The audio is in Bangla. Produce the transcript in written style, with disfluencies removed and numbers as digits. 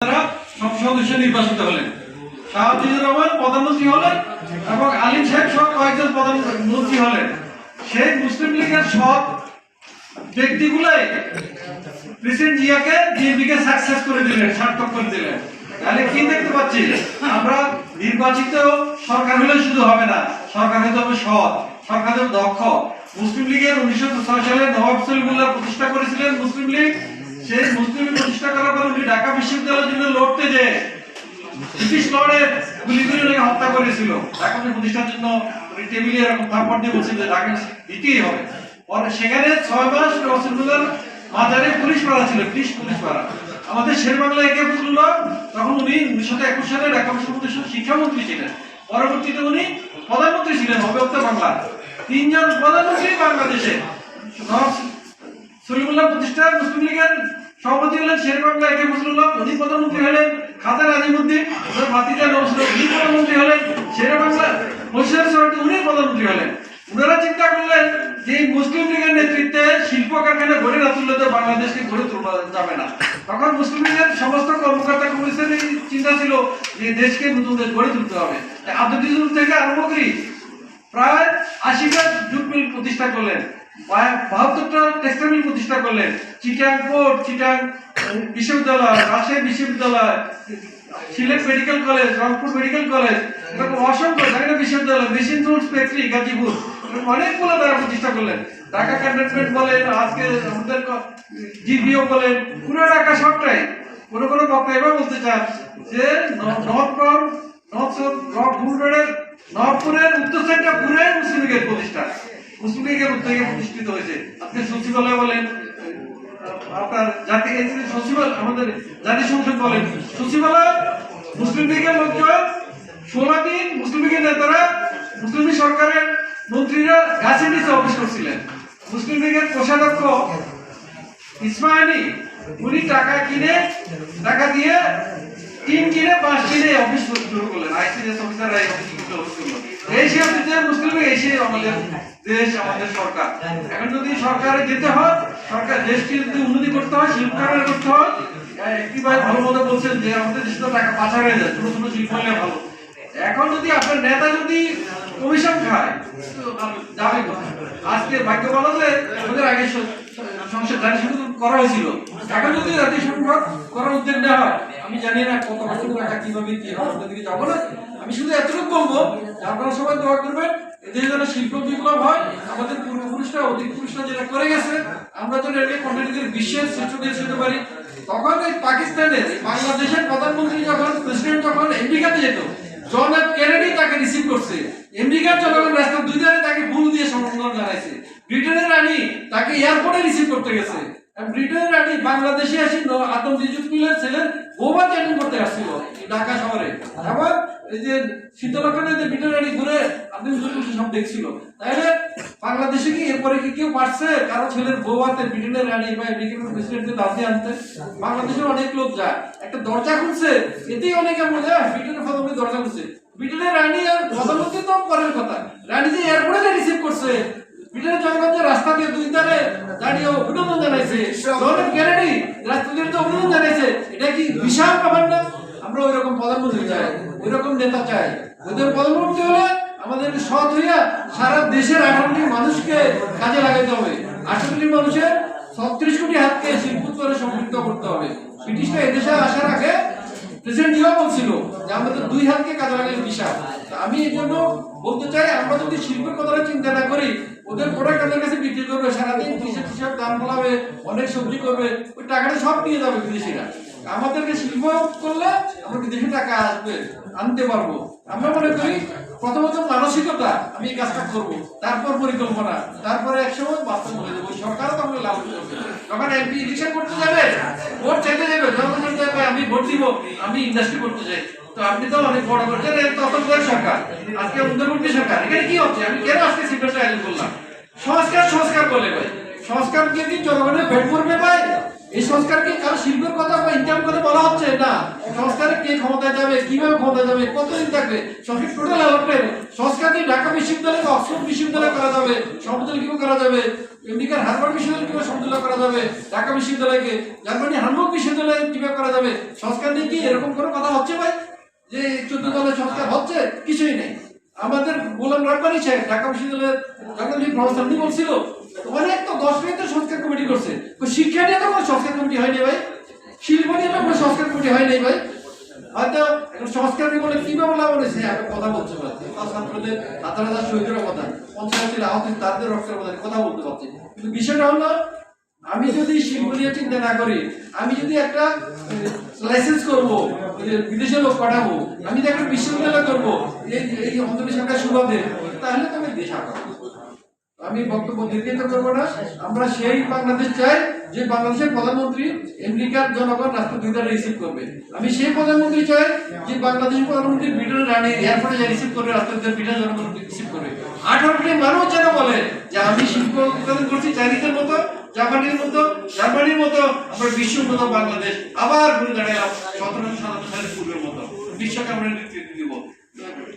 সদস্য নির্বাচিত হলেন। শাহাবুদ্দিন রহমান প্রধানমন্ত্রী হলেন এবং আলিম সাহেব সহ কয়েকজন প্রধানমন্ত্রী হলেন। সেই মুসলিম লীগের সব ব্যক্তিগুলাই প্রেসিডেন্ট জিয়াকে বিএনপিকে সাকসেস করে দিলেন, সার্থক করে দিলেন। তাহলে কি দেখতে পাচ্ছি আমরা, নির্বাচিত সরকার হলে শুধু হবে না, সরকার হতে হবে সৎ, সরকার হতে দক্ষ। মুসলিম লীগের 1906 সালে নবাব সলিমুল্লাহ প্রতিষ্ঠা করেছিলেন মুসলিম লীগ। সেই মুসলিম লীগ প্রতিষ্ঠা করার পর উনি ঢাকা বিশ্ববিদ্যালয়ের জন্য লড়তে যে ব্রিটিশ লর্ডের গুলি করে ওনাকে হত্যা করেছিল। ঢাকা প্রতিষ্ঠার জন্য উনি টেবিলে এরকম থাপ্পড় দিয়ে বলছেন যে ঢাকা দিতেই হবে। পরে সেখানে 6 মাস রসুলুল্লাহর মাজারে পুলিশ মারা ছিল, পুলিশ মারা। আমাদের শেরবাংলা একে বুঝলো, তখন উনি 1921 সালে ঢাকা বিশ্ববিদ্যালয়ের শিক্ষামন্ত্রী ছিলেন। পরবর্তীতে উনি প্রধানমন্ত্রী ছিলেন অবৈতনিক বাংলা। 3 জন প্রধানমন্ত্রী বাংলাদেশে। সলিমুল্লাহ প্রতিষ্ঠার মুসলিম লীগের সভাপতি হলেন শেরবাংলা একে বুঝলো, উনি প্রধানমন্ত্রী হলেন। খাজা নাজিমুদ্দিন ভাতিজা নওশাদ উনি প্রধানমন্ত্রী হলেন। শেরবাংলা মহিষার সভাপতি উনি প্রধানমন্ত্রী হলেন। ওনারা চিন্তা করলেন যে মুসলিম লীগের নেতৃত্বে শিল্প কারখানা গড়ে না তুললে তো বাংলাদেশকে গড়ে তোলা যাবে না। তখন মুসলিম লীগের সমস্ত কর্মকর্তা কমিশনের এই চিন্তা ছিল যে দেশকে নতুন দেশ গড়ে তুলতে হবে। আব্দুল থেকে আরম্ভ করি প্রায় 80টা জুট মিল প্রতিষ্ঠা করলেন, 72টা টেক্সটাইল মিল প্রতিষ্ঠা করলেন। চিটাং পোর্ট, চিটাং বিশ্ববিদ্যালয়, রাজশাহী বিশ্ববিদ্যালয়, Sylhet medical college, Rangpur medical college, এরকম অসংখ্য ঢাকা বিশ্ববিদ্যালয়, মেশিন টুলস ফ্যাক্টরি গাজীপুর, অনেকগুলো তারা প্রতিষ্ঠা করলেন। ঢাকা ক্যান্টনমেন্ট বলেন, আজকে আমাদের জিবিও বলেন, পুরো ঢাকা সবটাই। কোনো বক্তব্য বলতে চান যে নবপুরের উত্তর সাইডটা পুরাই মুসলিম লীগের প্রতিষ্ঠা, মুসলিম লীগের উদ্যোগে প্রতিষ্ঠিত হয়েছে। আজকে সচিবালয় বলেন, আপনার জাতীয় সচিবালয়, আমাদের জাতীয় সংসদ বলেন, সচিবালয় মুসলিম লীগের লোকজন 16 দিন মুসলিম লীগের নেতারা, মুসলিম লীগ সরকারের মন্ত্রীরা গাছের নিচে অফিস করছিলেন। মুসলিম লীগের কোষাধ্যক্ষ ইসমাইলি উনি টাকা দিয়ে টিন কিনে বাস কিনে অফিস শুরু করলেন। আইসিডিএস অফিসার এই অফিস শুরু করলো। এই সে মুসলিম লীগ, এই আমাদের দেশ, আমাদের সরকার। এখন যদি সরকারে যেতে হয়, সরকার দেশকে যদি উন্নতি করতে হয়, শিল্প কারখানা করতে হয়, একটি ভাই ভালো মতো বলছেন যে আমাদের দেশে তো টাকা পাচার হয়ে যায়, ছোট ছোট শিল্প হলে ভালো। এখন যদি আপনার নেতা যদি কমিশন খায় যাবে কোথায়? আজকে ভাগ্য বলা যে আমাদের আগে সংসদ জাতিসংঘ করা হয়েছিল, এখন যদি জাতিসংঘ করার উদ্যোগ নেওয়া হয়, আমি জানি না কত বছর টাকা কিভাবে কি হবে, দিকে যাবো না। আমি শুধু এতটুকু বলবো, আপনারা সবাই দোয়া করবেন এদের যেন শিল্প বিপ্লব হয়। আমাদের পূর্বপুরুষরা অধিক পুরুষরা যেটা করে গেছে, আমরা যেন এটাকে কন্টিনিউ বিশ্বের শ্রেষ্ঠ দেশ হতে পারি। তখন এই পাকিস্তানের বাংলাদেশের প্রধানমন্ত্রী যখন, প্রেসিডেন্ট যখন আমেরিকাতে যেত, জন এফ কেনেডি তাকে রিসিভ করছে। আমেরিকার জনগণ রাস্তার দুই ধারে তাকে ফুল দিয়ে সম্বোধন জানাইছে। ব্রিটেনের রানী তাকে এয়ারপোর্টে রিসিভ করতে গেছে। ব্রিটেনের রানী বাংলাদেশে আসি আদম জিজুত মিলের ছেলের বৌমা ট্রেনিং করতে আসছিল ঢাকা শহরে। আবার এই যে শীতলক্ষণে যে ব্রিটেনের রানী ঘুরে আদম জিজুত সব দেখছিল। তাহলে বাংলাদেশে কি এরপরে কি কেউ পারছে কারো ছেলের বৌমাতে ব্রিটেনের রানী বা আমেরিকান প্রেসিডেন্টকে দাবি আনতে? বাংলাদেশের অনেক লোক যায়, একটা দরজা খুলছে, এতেই অনেকে বলে ব্রিটেনের প্রধানমন্ত্রী দরজা খুলছে। ব্রিটেনের রানী আর প্রধানমন্ত্রী তো পরের কথা, রানী যে এয়ারপোর্টে রিসিভ করছে, ব্রিটেনের জনগণ যে রাস্তা দিয়ে দুই ধারে দাঁড়িয়ে অভিনন্দন জানাইছে, কেনেডি রাস্তা দিয়ে অভিনন্দন জানাইছে, এটা কি বিশাল ব্যাপার না? আমরা ওই রকম প্রধানমন্ত্রী চাই, ওই রকম নেতা চাই। ওদের প্রধানমন্ত্রী হলে আমাদের সৎ হইয়া সারা দেশের 18 কোটি মানুষকে কাজে লাগাতে হবে। 18 কোটি মানুষের 36 কোটি হাতকে শিল্পোৎপাদনে সম্পৃক্ত করতে হবে। ব্রিটিশরা এদেশে আসার আগে প্রেসিডেন্ট জিয়া বলছিল যে আমাদের 2 হাতকে কাজে লাগালে বিশাল। আমি এই জন্য বলতে চাই, আমরা যদি শিল্পের কথা চিন্তা না করি, ওদের প্রোডাক্ট আমাদের কাছে বিক্রি করবে, সারাদিন কিসের দাম বলাবে, অনেক সবজি করবে, ওই টাকাটা সব নিয়ে যাবে বিদেশিরা। আমাদেরকে শিল্প করলে আমরা বিদেশি টাকা আসবে, আনতে পারবো। আমরা মনে করি প্রথমত মানসিকতা, আমি এই কাজটা করবো, তারপর পরিকল্পনা, তারপরে একসময় বাস্তব বলে দেবো। সরকারও তো আমরা লাভ করবে। যখন এমপি ইলেকশন করতে যাবে, ভোট চাইতে যাবে, জনগণ যাবে আমি ভোট দিব, আমি ইন্ডাস্ট্রি করতে চাই, তো আপনি তো অনেক বড় করছেন তত্ত্বাবধায়ক সরকার, আজকে অন্তর্বর্তী সরকার। এখানে কি হচ্ছে? আমি কেন আজকে সিদ্ধান্ত আয়োজন করলাম? সংস্কার বলে ভাই, সংস্কার কি জনগণের ভেট করবে ভাই? এই সংস্কারকে কারো শিল্পের কথা বা ইনকাম করে বলা হচ্ছে না। সংস্কারে কে ক্ষমতায় যাবে, কিভাবে ক্ষমতায় যাবে, কতদিন থাকবে, সংস্কার টোটাল অ্যালটমেন্ট। সংস্কার কি ঢাকা বিশ্ববিদ্যালয়, অক্সফোর্ড বিশ্ববিদ্যালয় করা যাবে, সমতুল্য কিভাবে করা যাবে, আমেরিকার হার্ভার্ড বিশ্ববিদ্যালয় কিভাবে সমতুল্য করা যাবে, ঢাকা বিশ্ববিদ্যালয়কে, জার্মানি হামবুর্গ বিশ্ববিদ্যালয় কিভাবে করা যাবে। সংস্কার নিয়ে কি এরকম কোনো কথা হচ্ছে ভাই? যে 14 দলের সংস্কার হচ্ছে? কিছুই নেই। আমাদের গোলাম রাব্বানী সাহেব ঢাকা বিশ্ববিদ্যালয়ের জার্নালিস্ট প্রফেসর উনি বলছিল অনেক তো 10 মিনিট সংস্কার কমিটি করছে, শিক্ষা নিয়ে তো কোনো সংস্কার কমিটি হয়নি ভাই, শিল্প নিয়ে তো কোনো সংস্কার কমিটি হয়নি ভাই। হয়তো এখন সংস্কার বলে কিভাবে লাভ হয়েছে আমি কথা বলতে পারছি, ছাত্রদের 1000 শহীদের কথা, 50 আহত তাদের রক্তের কথা বলতে পারছি। কিন্তু বিষয়টা হলো আমি যদি শিল্প নিয়ে চিন্তা না করি, আমি যদি একটা লাইসেন্স করবো, বিদেশে লোক পাঠাবো, আমি যদি একটা বিশ্ববিদ্যালয় করবো এই অন্তরী সরকার সুবাদে, তাহলে তো আমি দেশ আঁকাবো। আমি বক্তব্য দীর্ঘায়িত করবো না। আমরা সেই বাংলাদেশ চাই যে বাংলাদেশের প্রধানমন্ত্রী আমেরিকার জনগণ রাষ্ট্রদূতরা রিসিভ করবে। আমি সেই প্রধানমন্ত্রী চাই যে বাংলাদেশের প্রধানমন্ত্রী ব্রিটেনের রানী এয়ারপোর্টে রিসিভ করবে, রাষ্ট্রদূত ব্রিটেনের জনগণ রিসিভ করবে। 18 কোটি মানুষ যেন বলে যে আমি শিল্প উৎপাদন করছি চাইনিজের মতো, জাপানের মতো, জার্মানির মতো, আমরা বিশ্বের মতো বাংলাদেশ আবার ঘুরে দাঁড়ালাম 17 সালের পূর্বের মতো। বিশ্বকে আমরা নেতৃত্ব দিব।